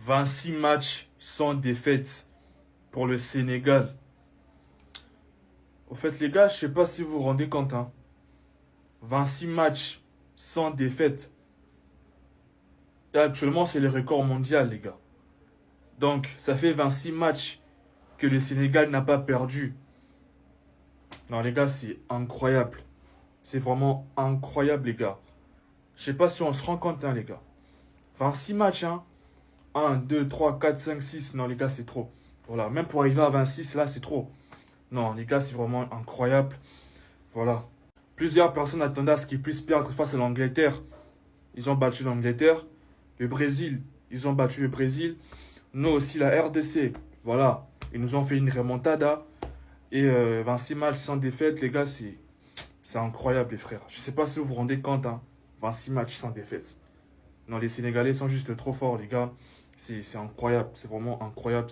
26 matchs sans défaite pour le Sénégal. Au fait, les gars, je sais pas si vous vous rendez compte, hein. 26 matchs sans défaite. Et actuellement, c'est le record mondial, les gars. Donc, ça fait 26 matchs que le Sénégal n'a pas perdu. Non, les gars, c'est incroyable. C'est vraiment incroyable, les gars. Je sais pas si on se rend compte, hein, les gars. 26 matchs, hein. 1, 2, 3, 4, 5, 6. Non, les gars, c'est trop. Voilà, même pour arriver à 26, là, c'est trop. Non, les gars, c'est vraiment incroyable. Voilà. Plusieurs personnes attendaient à ce qu'ils puissent perdre face à l'Angleterre. Ils ont battu l'Angleterre. Le Brésil, ils ont battu le Brésil. Nous aussi, la RDC. Voilà. Ils nous ont fait une remontada. Et 26 matchs sans défaite, les gars, c'est incroyable, les frères. Je sais pas si vous vous rendez compte, hein. 26 matchs sans défaite. Non, les Sénégalais sont juste trop forts, les gars. C'est incroyable. C'est vraiment incroyable.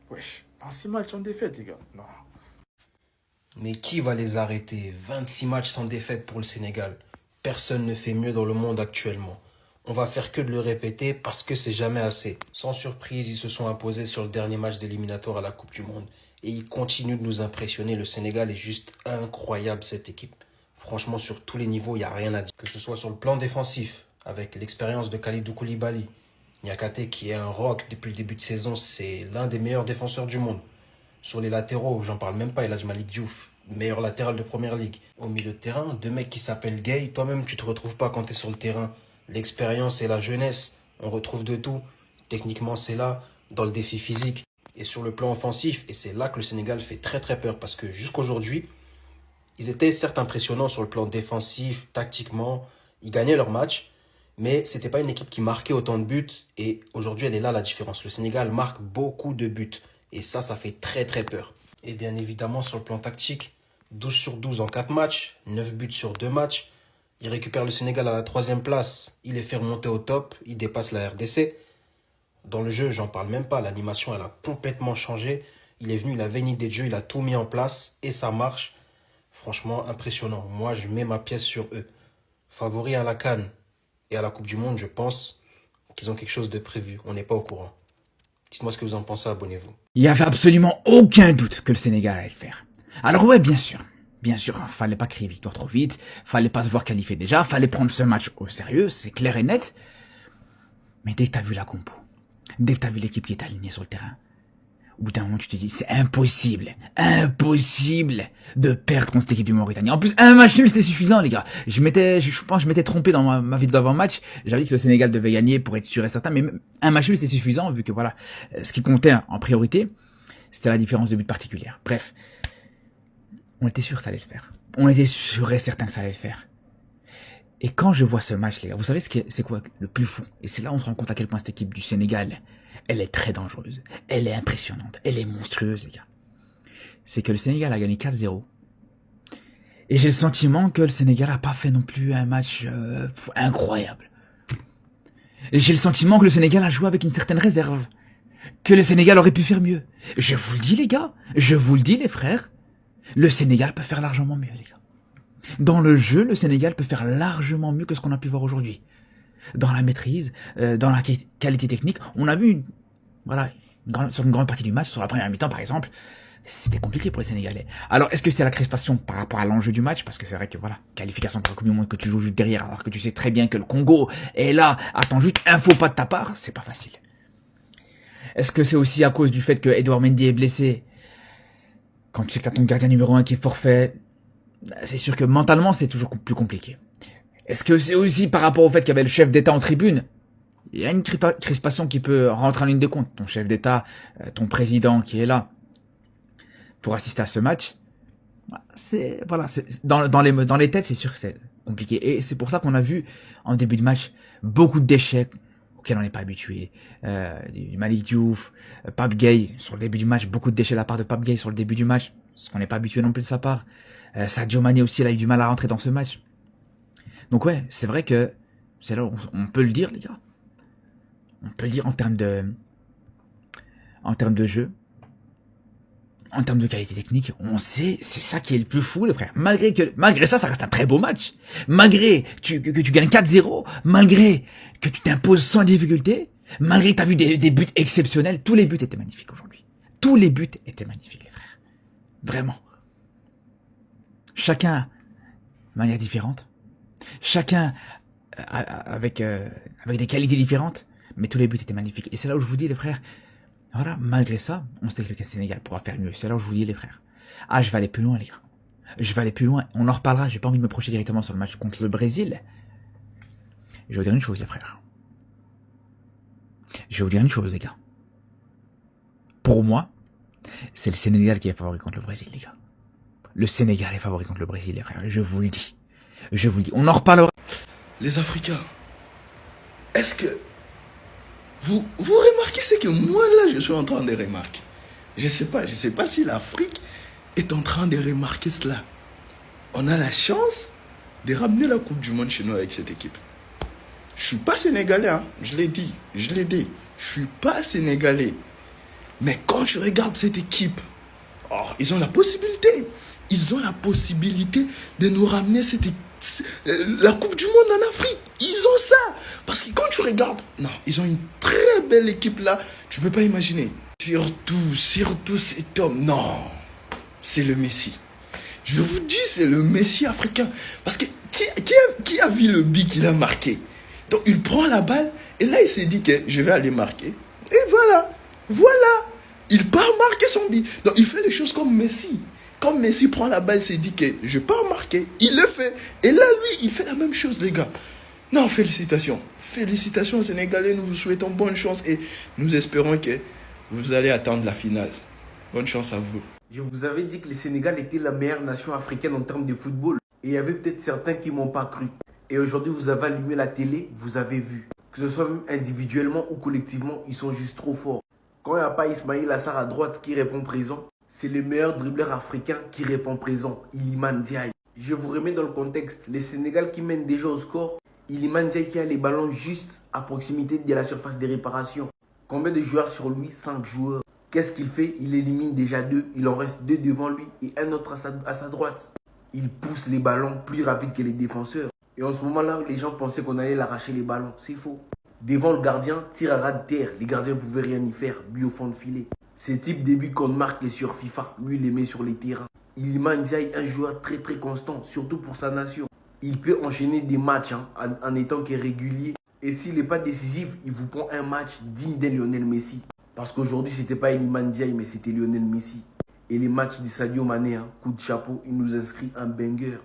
Wesh. 26 matchs sans défaite, les gars. Non. Mais qui va les arrêter? 26 matchs sans défaite pour le Sénégal. Personne ne fait mieux dans le monde actuellement. On va faire que de le répéter parce que c'est jamais assez. Sans surprise, ils se sont imposés sur le dernier match d'éliminatoire à la Coupe du Monde. Et ils continuent de nous impressionner. Le Sénégal est juste incroyable, cette équipe. Franchement, sur tous les niveaux, il n'y a rien à dire. Que ce soit sur le plan défensif, avec l'expérience de Kalidou Koulibaly. Niakate, qui est un rock depuis le début de saison, c'est l'un des meilleurs défenseurs du monde. Sur les latéraux, j'en parle même pas, El Hadji Malick Diouf, meilleur latéral de première ligue. Au milieu de terrain, deux mecs qui s'appellent Gay. Toi-même, tu te retrouves pas quand tu es sur le terrain. L'expérience et la jeunesse, on retrouve de tout. Techniquement, c'est là, dans le défi physique. Et sur le plan offensif, et c'est là que le Sénégal fait très très peur. Parce que jusqu'aujourd'hui, ils étaient certes impressionnants sur le plan défensif, tactiquement. Ils gagnaient leur match. Mais c'était pas une équipe qui marquait autant de buts. Et aujourd'hui, elle est là la différence. Le Sénégal marque beaucoup de buts. Et ça fait très très peur. Et bien évidemment, sur le plan tactique, 12 sur 12 en 4 matchs, 9 buts sur 2 matchs. Il récupère le Sénégal à la 3e place. Il les fait remonter au top. Il dépasse la RDC. Dans le jeu, j'en parle même pas. L'animation, elle a complètement changé. Il est venu, il avait une idée de jeu, il a tout mis en place. Et ça marche. Franchement, impressionnant. Moi, je mets ma pièce sur eux. Favoris à la CAN et à la Coupe du Monde, je pense qu'ils ont quelque chose de prévu. On n'est pas au courant. Dites-moi ce que vous en pensez, abonnez-vous. Il y avait absolument aucun doute que le Sénégal allait le faire. Alors ouais, bien sûr, fallait pas crier victoire trop vite, fallait pas se voir qualifier déjà, fallait prendre ce match au sérieux, c'est clair et net. Mais dès que t'as vu la compo, dès que t'as vu l'équipe qui est alignée sur le terrain, au bout d'un moment tu te dis c'est impossible de perdre contre cette équipe du Mauritanie. En plus, un match nul c'était suffisant les gars. Je pense que je m'étais trompé dans ma vidéo d'avant-match. J'avais dit que le Sénégal devait gagner pour être sûr et certain, mais un match nul c'était suffisant vu que voilà, ce qui comptait en priorité, c'était la différence de but particulière. Bref, on était sûr que ça allait le faire. On était sûr et certain que ça allait le faire. Et quand je vois ce match les gars, vous savez c'est quoi le plus fou? Et c'est là où on se rend compte à quel point cette équipe du Sénégal, elle est très dangereuse, elle est impressionnante, elle est monstrueuse les gars. C'est que le Sénégal a gagné 4-0. Et j'ai le sentiment que le Sénégal a pas fait non plus un match incroyable. Et j'ai le sentiment que le Sénégal a joué avec une certaine réserve. Que le Sénégal aurait pu faire mieux. Je vous le dis les gars, je vous le dis les frères, le Sénégal peut faire largement mieux les gars. Dans le jeu, le Sénégal peut faire largement mieux que ce qu'on a pu voir aujourd'hui. Dans la maîtrise, dans la qualité technique, on a vu, sur une grande partie du match, sur la première mi-temps par exemple, c'était compliqué pour les Sénégalais. Alors, est-ce que c'est la crispation par rapport à l'enjeu du match? Parce que c'est vrai que voilà, qualification pour la Coupe du Monde que tu joues juste derrière, alors que tu sais très bien que le Congo est là, attend juste un faux pas de ta part, c'est pas facile. Est-ce que c'est aussi à cause du fait que Edouard Mendy est blessé? Quand tu sais que t'as ton gardien numéro 1 qui est forfait, c'est sûr que mentalement c'est toujours plus compliqué. Est-ce que c'est aussi par rapport au fait qu'il y avait le chef d'État en tribune? Il y a une crispation qui peut rentrer en ligne de compte. Ton chef d'État, ton président qui est là pour assister à ce match, c'est dans les têtes, c'est sûr que c'est compliqué. Et c'est pour ça qu'on a vu en début de match beaucoup d'échecs auxquels on n'est pas habitué. Du Malick Diouf, Pape Gueye sur le début du match, beaucoup de déchets de la part de Pape Gueye sur le début du match, ce qu'on n'est pas habitué non plus de sa part. Sadio Mané aussi, il a eu du mal à rentrer dans ce match. Donc ouais, c'est vrai que c'est là où on peut le dire les gars. On peut le dire en termes de jeu, en termes de qualité technique, on sait, c'est ça qui est le plus fou les frères. Malgré ça reste un très beau match. Malgré que tu gagnes 4-0, malgré que tu t'imposes sans difficulté, Malgré que tu as vu des buts exceptionnels, tous les buts étaient magnifiques aujourd'hui. Tous les buts étaient magnifiques, les frères. Vraiment. Chacun de manière différente. Chacun avec des qualités différentes. Mais tous les buts étaient magnifiques. Et c'est là où je vous dis, les frères, voilà, malgré ça, on sait que le Sénégal pourra faire mieux. C'est là où je vous dis, les frères. Ah, je vais aller plus loin, les gars. Je vais aller plus loin. On en reparlera. J'ai pas envie de me projeter directement sur le match contre le Brésil. Je vais vous dire une chose, les frères. Je vais vous dire une chose, les gars. Pour moi, c'est le Sénégal qui est favori contre le Brésil, les gars. Le Sénégal est favori contre le Brésil, les frères. Je vous le dis. Je vous le dis. On en reparlera. Les Africains, est-ce que vous remarquez ce que moi là je suis en train de remarquer? Je sais pas si l'Afrique est en train de remarquer cela. On a la chance de ramener la Coupe du Monde chez nous avec cette équipe. Je suis pas sénégalais, hein. Je l'ai dit. Je suis pas sénégalais. Mais quand je regarde cette équipe, oh, ils ont la possibilité. Ils ont la possibilité de nous ramener la Coupe du Monde en Afrique. Ils ont ça. Parce que quand tu regardes, non, ils ont une très belle équipe là. Tu peux pas imaginer. Surtout cet homme. Non, c'est le Messi. Je vous dis, c'est le Messi africain. Parce que qui a vu le but qu'il a marqué? Donc il prend la balle et là il s'est dit que je vais aller marquer. Et voilà. Il part marquer son but. Donc il fait les choses comme Messi. Quand Messi prend la balle, il s'est dit que je pars marquer. Il le fait. Et là, lui, il fait la même chose, les gars. Non, félicitations. Félicitations aux Sénégalais. Nous vous souhaitons bonne chance et nous espérons que vous allez atteindre la finale. Bonne chance à vous. Je vous avais dit que le Sénégal était la meilleure nation africaine en termes de football. Et il y avait peut-être certains qui ne m'ont pas cru. Et aujourd'hui, vous avez allumé la télé, vous avez vu. Que ce soit même individuellement ou collectivement, ils sont juste trop forts. Quand il n'y a pas Ismaïla Assar à droite qui répond présent, c'est le meilleur dribbleur africain qui répond présent, Iliman Ndiaye. Je vous remets dans le contexte. Le Sénégal qui mène déjà au score, Iliman Ndiaye qui a les ballons juste à proximité de la surface de réparation. Combien de joueurs sur lui? 5 joueurs. Qu'est-ce qu'il fait? Il élimine déjà 2. Il en reste 2 devant lui et un autre à sa droite. Il pousse les ballons plus rapides que les défenseurs. Et en ce moment-là, les gens pensaient qu'on allait l'arracher les ballons. C'est faux. Devant le gardien, tir à ras de terre. Les gardiens ne pouvaient rien y faire. But au fond de filet. Ce type de but qu'on marque sur FIFA, lui, il les met sur les terrains. Iliman Ndiaye est un joueur très très constant, surtout pour sa nation. Il peut enchaîner des matchs en étant qu'il est régulier. Et s'il n'est pas décisif, il vous prend un match digne de Lionel Messi. Parce qu'aujourd'hui, ce n'était pas Iliman Ndiaye, mais c'était Lionel Messi. Et les matchs de Sadio Mané, coup de chapeau, il nous inscrit un banger.